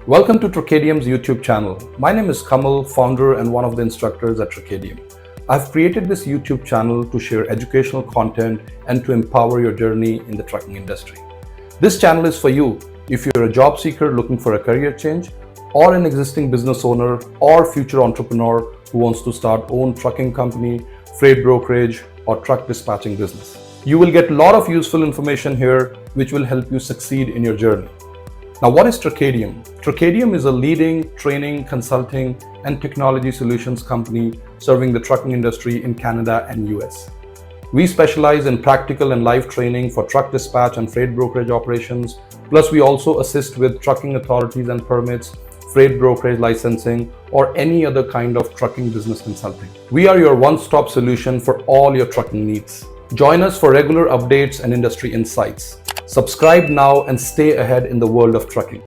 Welcome to Truckadium's YouTube channel. My name is Kamal, founder and one of the instructors at Truckadium. I've created this YouTube channel to share educational content and to empower your journey in the trucking industry. This channel is for you if you're a job seeker looking for a career change, or an existing business owner or future entrepreneur who wants to start own trucking company, freight brokerage, or truck dispatching business. You will get a lot of useful information here which will help you succeed in your journey. Now, what is Truckadium? Truckadium is a leading training, consulting, and technology solutions company serving the trucking industry in Canada and US. We specialize in practical and live training for truck dispatch and freight brokerage operations. Plus, we also assist with trucking authorities and permits, freight brokerage licensing, or any other kind of trucking business consulting. We are your one-stop solution for all your trucking needs. Join us for regular updates and industry insights. Subscribe now and stay ahead in the world of trucking.